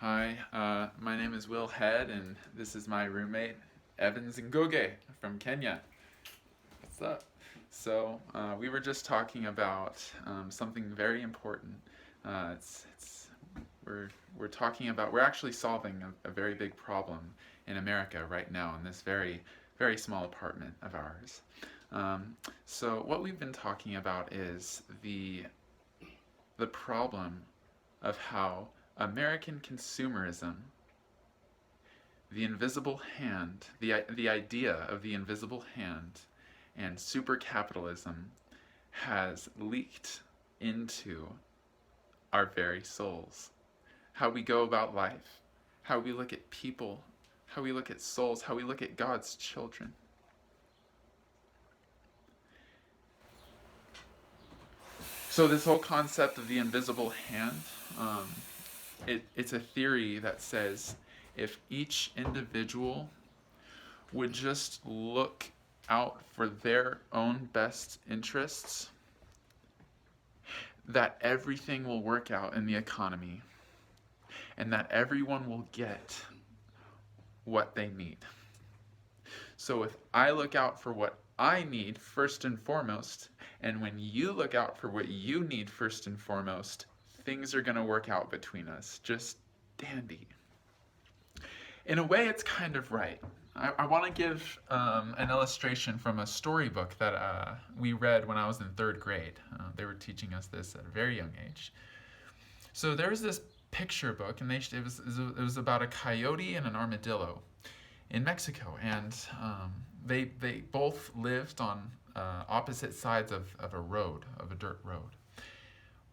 Hi, my name is Will Head, and this is my roommate, Evans Ngoge from Kenya. What's up? We were just talking about something very important. Uh, it's, it's, we're talking about, we're actually solving a very big problem in America right now in this very small apartment of ours. So what we've been talking about is the problem of how American consumerism, the invisible hand, the idea of the invisible hand, and super capitalism has leaked into our very souls. How we go about life, how we look at people, how we look at souls, how we look at God's children. So, this whole concept of the invisible hand, um, it's a theory that says if each individual would just look out for their own best interests, that everything will work out in the economy and that everyone will get what they need. So if I look out for what I need first and foremost, and when you look out for what you need first and foremost, things are going to work out between us. Just dandy. In a way, it's kind of right. I want to give an illustration from a storybook that we read when I was in third grade. They were teaching us this at a very young age. So there was this picture book, and it was about a coyote and an armadillo in Mexico, and they both lived on opposite sides of a road, of a dirt road.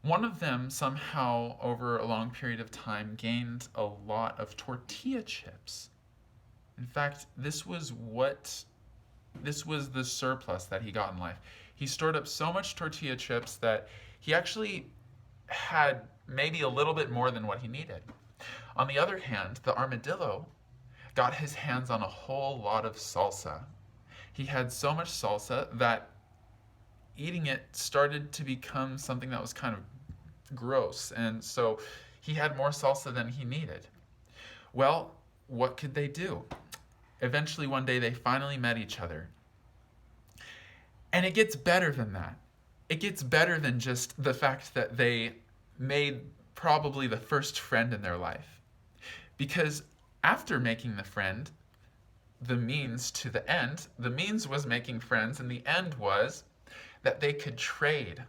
One of them somehow, over a long period of time, gained a lot of tortilla chips. In fact, this was the surplus that he got in life. He stored up so much tortilla chips that he actually had maybe a little bit more than what he needed. On the other hand, the armadillo got his hands on a whole lot of salsa. He had so much salsa that eating it started to become something that was kind of gross, and so he had more salsa than he needed. Well, what could they do? Eventually, one day, they finally met each other. And it gets better than that. It gets better than just the fact that they made probably the first friend in their life. Because after making the friend, the means to the end, the means was making friends, and the end was that they could trade.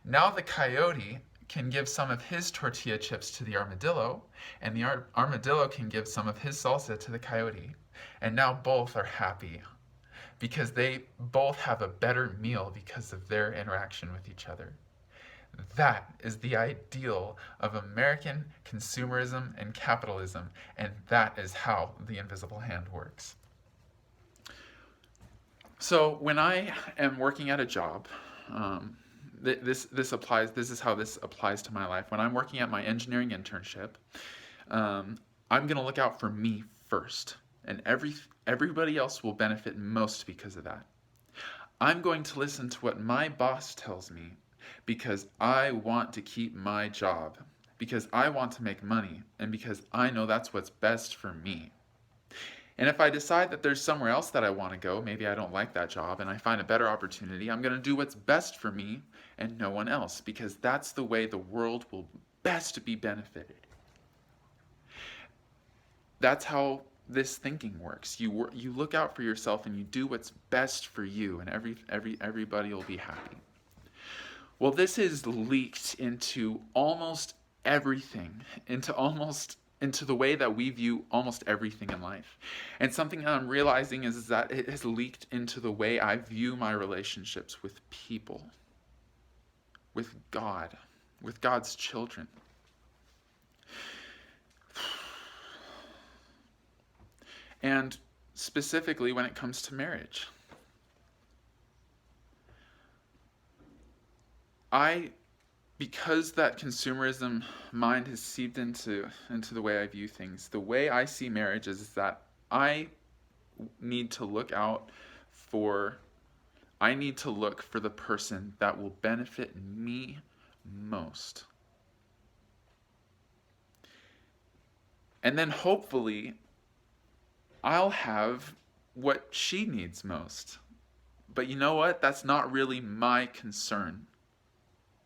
Now the coyote can give some of his tortilla chips to the armadillo, and the armadillo can give some of his salsa to the coyote. And now both are happy because they both have a better meal because of their interaction with each other. That is the ideal of American consumerism and capitalism, and that is how the invisible hand works. So when I am working at a job, this applies. This is how this applies to my life. When I'm working at my engineering internship, I'm gonna look out for me first, and everybody else will benefit most because of that. I'm going to listen to what my boss tells me because I want to keep my job, because I want to make money, and because I know that's what's best for me. And if I decide that there's somewhere else that I want to go, maybe I don't like that job and I find a better opportunity, I'm going to do what's best for me and no one else, because that's the way the world will best be benefited. That's how this thinking works. You look out for yourself and you do what's best for you, and everybody will be happy. Well, this is leaked into almost everything, into the way that we view almost everything in life. And something that I'm realizing is that it has leaked into the way I view my relationships with people, with God, with God's children. And specifically when it comes to marriage. Because that consumerism mind has seeped into the way I view things, the way I see marriage is that I need to look out for I need to look for the person that will benefit me most. And then hopefully I'll have what she needs most. But you know what? That's not really my concern.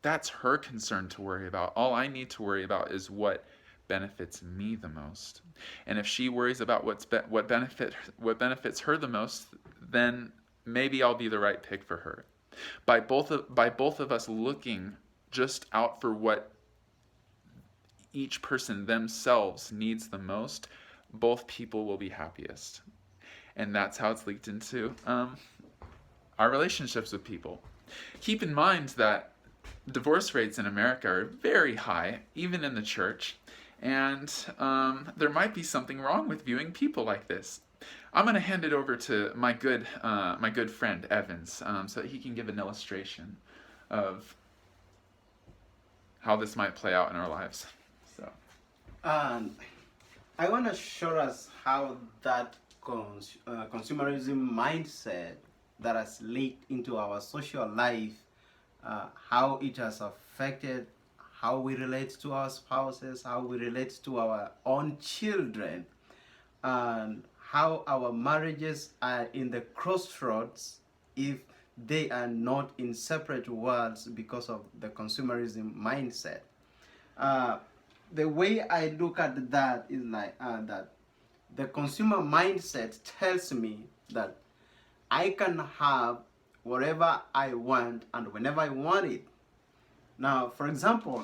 That's her concern to worry about. All I need to worry about is what benefits me the most. And if she worries about what benefits her the most, then maybe I'll be the right pick for her. By both of us looking just out for what each person themselves needs the most, both people will be happiest. And that's how it's leaked into our relationships with people. Keep in mind that divorce rates in America are very high, even in the church, and there might be something wrong with viewing people like this. I'm going to hand it over to my good friend Evans, so that he can give an illustration of how this might play out in our lives. So, I want to show us how that consumerism mindset that has leaked into our social life, how it has affected how we relate to our spouses, how we relate to our own children, and how our marriages are in the crossroads if they are not in separate worlds because of the consumerism mindset. The way I look at that is like that the consumer mindset tells me that I can have whatever I want and whenever I want it. Now, for example,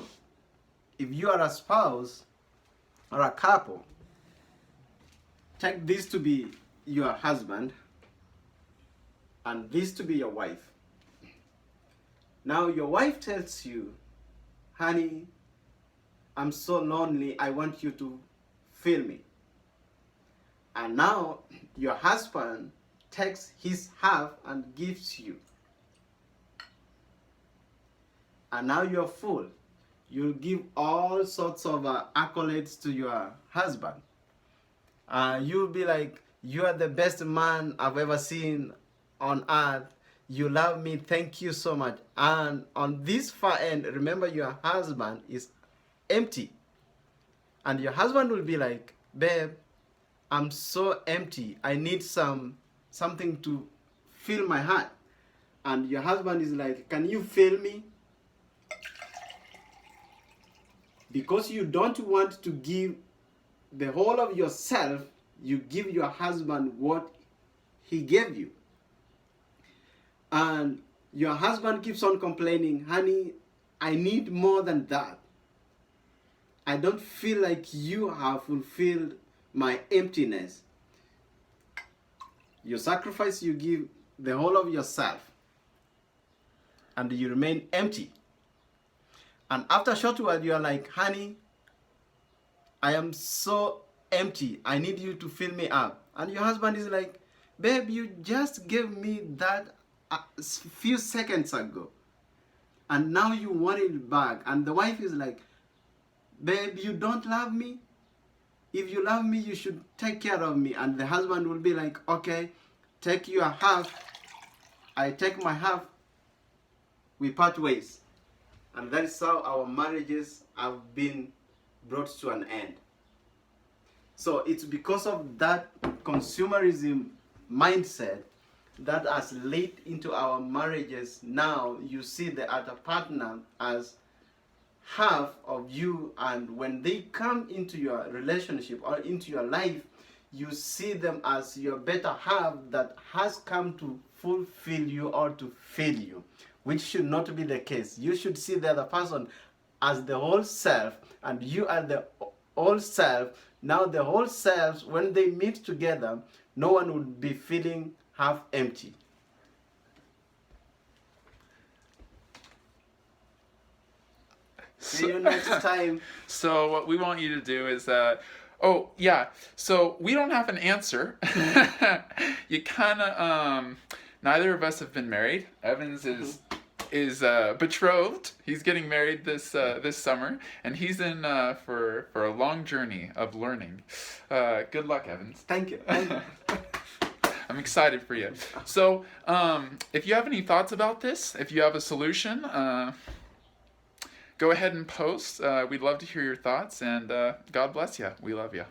if you are a spouse or a couple, take this to be your husband and this to be your wife. Now, your wife tells you, honey, I'm so lonely, I want you to feel me. And now, your husband takes his half and gives you. And now you're full. You'll give all sorts of accolades to your husband. You'll be like, you are the best man I've ever seen on earth. You love me, thank you so much. And on this far end, remember your husband is empty. And your husband will be like, babe, I'm so empty. I need something to fill my heart. And your husband is like, can you fill me? Because you don't want to give the whole of yourself, you give your husband what he gave you. And your husband keeps on complaining, honey, I need more than that. I don't feel like you have fulfilled my emptiness. You sacrifice, you give the whole of yourself, and you remain empty. And after a short while, you are like, honey, I am so empty. I need you to fill me up. And your husband is like, babe, you just gave me that a few seconds ago. And now you want it back. And the wife is like, babe, you don't love me? If you love me, you should take care of me. And the husband will be like, okay, take your half. I take my half. We part ways. And that is how our marriages have been brought to an end. So it's because of that consumerism mindset that has leaked into our marriages. Now you see the other partner as half of you, and when they come into your relationship or into your life, you see them as your better half that has come to fulfill you or to fill you, which should not be the case. You should see the other person as the whole self, and you are the whole self. Now the whole selves, when they meet together, no one would be feeling half empty. See you next time. So what we want you to do is oh yeah, so we don't have an answer. You kind of neither of us have been married. Evans is betrothed. He's getting married this summer, and he's in for a long journey of learning. Good luck, Evans. Thank you. I'm excited for you. So if you have any thoughts about this, if you have a solution, go ahead and post. We'd love to hear your thoughts, and God bless you. We love you.